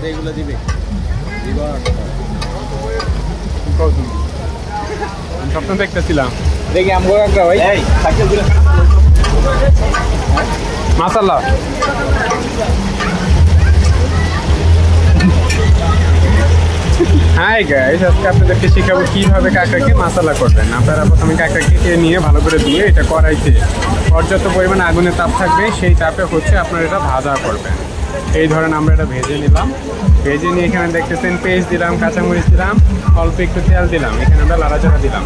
এগুলো দিবে স্বপ্ন দেখতেছিলাম দেখি আমগো একটা ভাই মাশাআল্লাহ হাই গাইস, আজকে আপনাদেরকে শেখাবো কিভাবে কাঁকড়াকে মাসালা করবেন। আপনারা প্রথমে কাঁকড়াকে নিয়ে ভালো করে ধুয়ে এটা কড়াইতে পর্যাপ্ত পরিমাণে আগুনে তাপ থাকবে, সেই তাপে হচ্ছে আপনারা এটা ভাজা করবেন। এই ধরেন আমরা এটা ভেজে নিলাম, ভেজে নিয়ে এখানে দেখতেছেন পেঁয়াজ দিলাম, কাঁচামরিচ দিলাম, অল্প একটু তেল দিলাম, এখানে আমরা লাড়াচাড়া দিলাম।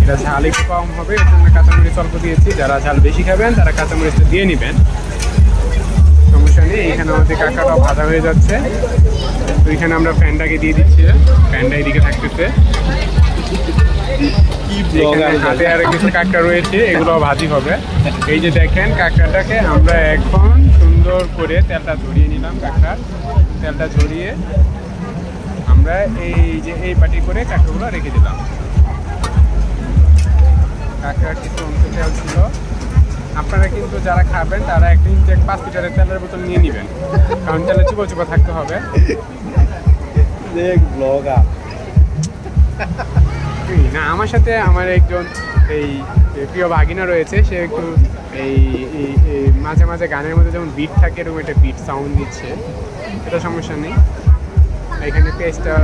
এটা ঝাল একটু কম হবে, এর জন্য কাঁচামরিচ অল্প দিয়েছি। যারা ঝাল বেশি খাবেন তারা কাঁচামরিচটা দিয়ে নেবেন, সমস্যা নেই। এখানে আমাদের কাঁকড়াটাও ভাজা হয়ে যাচ্ছে। তো এখানে আমরা ফ্যানটাকে দিয়ে দিচ্ছি, ফ্যানটা এদিকে থাকতেছে। হাতে আর কিছু কাঁকড়া রয়েছে, এগুলো ভাজি হবে। এই যে দেখেন কাঁকড়াটাকে আমরা এখন সুন্দর করে তেলটা ঝরিয়ে নিলাম। কাঁকড়ার তেলটা ঝরিয়ে আমরা এই যে এই বাটি করে কাঁকড়াগুলো রেখে দিলাম। কাঁকড়ার কিছু অংশ তেল ছিল, আপনারা কিন্তু যারা খাবেন তারা একটা ইনটেক 5 লিটারের তেলের বোতল নিয়ে নেবেন, কারণ তেলে চুপো চুপো থাকতে হবে। না, আমার সাথে আমার একজন এই প্রিয় ভাগিনা রয়েছে, সে একটু এই মাঝে মাঝে গানের মধ্যে যেমন বিট থাকে এরকম একটা বিট সাউন্ড দিচ্ছে, এটা সমস্যা নেই। এখানে পেস্টটা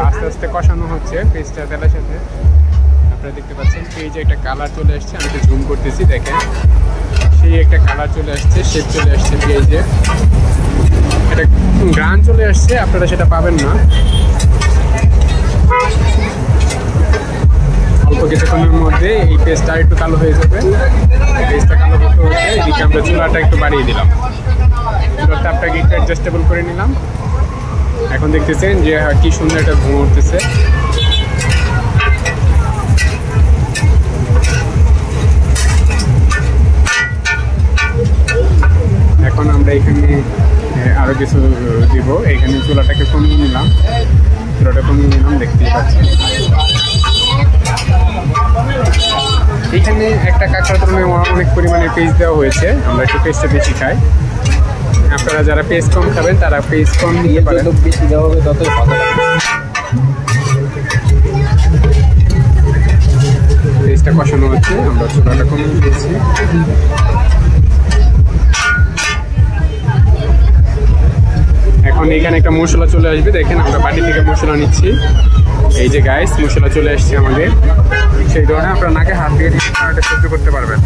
আস্তে আস্তে কষানো হচ্ছে, পেস্টটা তেলের সাথে। আপনারা দেখতে পাচ্ছেন পেঁয়াজে একটা কালার চলে আসছে, আমি একটু জুম করতেছি, দেখেন সেই একটা কালার চলে আসছে, শেপ চলে আসছে পেঁয়াজে, একটা গ্রান চলে আসছে, আপনারা সেটা পাবেন না। অল্প কিছুক্ষণের মধ্যে এই পেস্টটা একটু কালো হয়ে যাবে। পেস্টটা কালো হতে হতে এদিকে আমরা চুলাটা একটু বাড়িয়ে দিলাম, চুলার তাপটাকে একটু অ্যাডজাস্টেবল করে নিলাম। এখন দেখতেছেন যে কি সুন্দর একটা ধোঁয়া উঠতেছে। এখন আমরা এখানে আরো কিছু দিব, এখানে চুলাটাকে কমিয়ে নিলাম, দেখতেই পাচ্ছেন। এখানে একটা কাঁকড়ার তুলনায় অনেক পরিমাণে পেস্ট দেওয়া হয়েছে, আমরা একটু পেস্টটা বেশি খাই। আপনারা যারা পেস্ট কম খাবেন তারা পেস্ট কম দিতে পারেন, যত বেশি দেওয়া হবে ততই ভালো লাগবে। পেস্টটা কষানো হচ্ছে, আমরা চুলাটা কমিয়ে দিয়েছি। এখন এখানে একটা মশলা চলে আসবে, দেখেন আমরা বাটি থেকে মশলা নিচ্ছি। এই যে গাইস, মশলা চলে আসছে আমাদের। সেই ধরনের আপনারা নাকে হাত দিয়ে এটা সহ্য করতে পারবেন।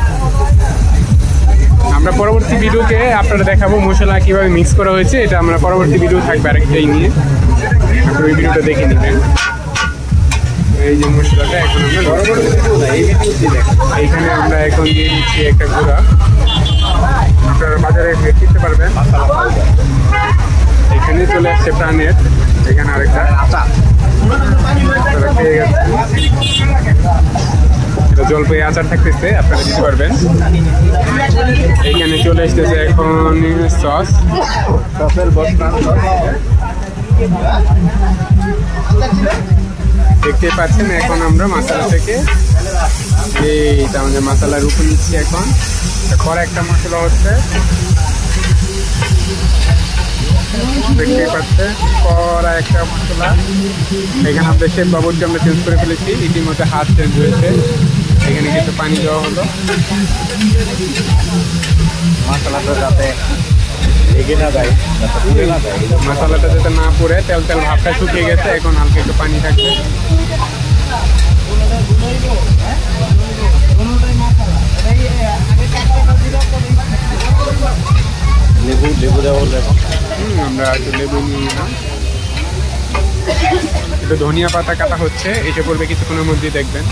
আমরা পরবর্তী ভিডিওতে আপনারা দেখাবো মশলা কিভাবে মিক্স করা হয়েছে, এটা আমরা পরবর্তী ভিডিও থাকবে আরেকটাই নিয়ে, আপনারা ওই ভিডিওটা দেখে নেবেন। এই যে মশলাটা এখন আমরা এইখানে আমরা এখন দিয়ে দিচ্ছি একটা গুঁড়া, আপনারা বাজারে কিনতে পারবেন। এখানে চলে আসছে প্রাণের, এখানে আরেকটা পেয়ে গেছে, এটা জলপাই আচার থাকতেছে, আপনারা দিতে পারবেন। এইখানে চলে আসতেছে এখন সসের বস্তা, দেখতে পাচ্ছেন। এখন আমরা মশলা থেকে এইটা আমাদের মশলার উপর নিচ্ছি। এখন পরে একটা মশলা হচ্ছে, দেখতে পাচ্ছে কড়া একটা মশলা। এখানে আমাদের শেফ বাবুরকে আমরা চেঞ্জ করে ফেলেছি, ইতিমধ্যে হাত চেঞ্জ হয়েছে। এখানে কিছু পানি দেওয়া হলো, মশলাটা যাতে এগিয়ে না যায়, মশলাটা যাতে না পুড়ে, তেল তেল ভাবটা শুকিয়ে গেছে। এখন হালকা একটু পানি থাকবে। লেবু দেওয়া হলো, আমরা একটু লেবু নিয়ে নিলাম। একটু ধনিয়া পাতা কাটা হচ্ছে, এসে পড়বে কিছুক্ষণের মধ্যেই, দেখবেন।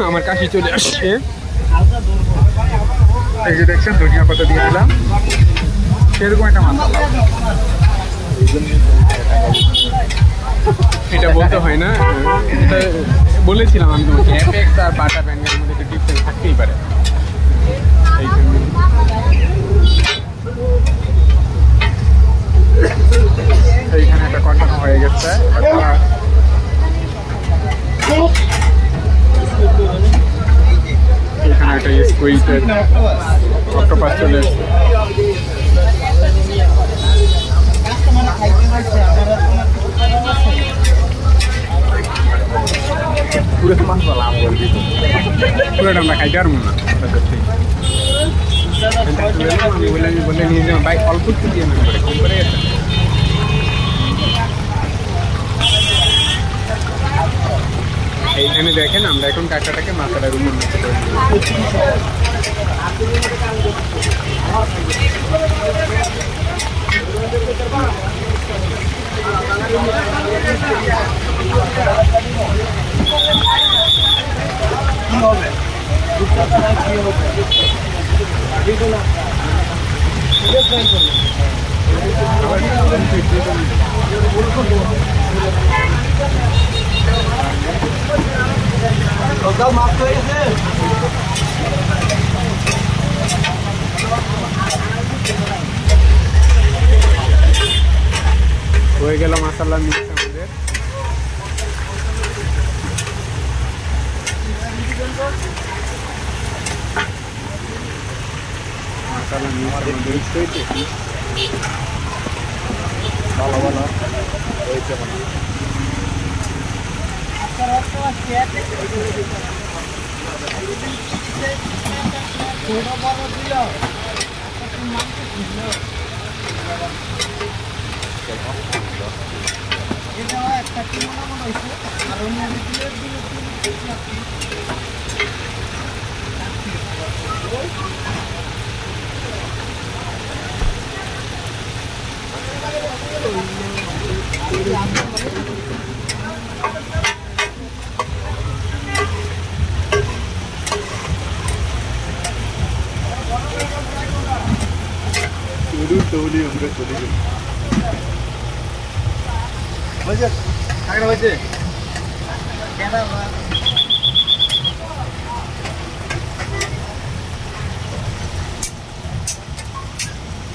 আমার কাশি চলে আসছে, এই যে দেখছেন ধনিয়া পাতা দিয়ে দিলাম। সেরকম একটা মশলা, এটা বলতে হয় না, এটা বলেছিলাম আমি তোমাকে। অ্যাপেক্স আর বাটা ব্যাঙ্গের মধ্যে একটু ডিফারেন্স থাকতেই পারে। এইখানে একটা কষানো হয়ে গেছে, এখানে একটা স্কুইজের অক্টোপাস চলে এসেছে। পুরো মাছ বলা আম বলবি তো পুরোটা আমরা খাইতে পারবো না আমি বলে নিয়ে যাবো ভাই অল্প একটু দিয়ে নেন করে কম করে গেছে এইখানে দেখেন আমরা এখন কাঁকড়াটাকে মাথাটার উপর নিচে করে হয়ে গেল মাসালা মিক্স আমাদের মাসালা মিক্স হয়েছে ভালো ভালো হয়েছে তৈরি আমরা চলে গেল বাজে কাকড়া বাজে কেডা বা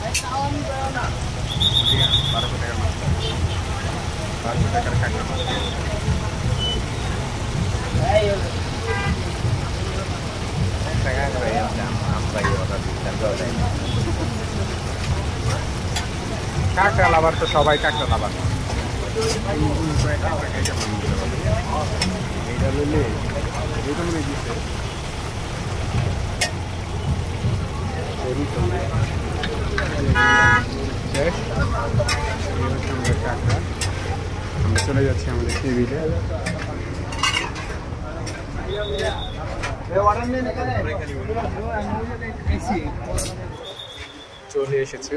এই তাওন দাও না 1200 টাকা মাছ 1200 টাকার কাকড়া মাছ এই টাকা করে আমরা এই অর্ডার দিতে হবে কাঁকড়া লাভার তো সবাই কাঁকড়া লাভার এইটা লইলে এইটা মনে দিচ্ছে কাঁকড়া আমরা চলে যাচ্ছি আমাদের টেবিলে চলে এসেছে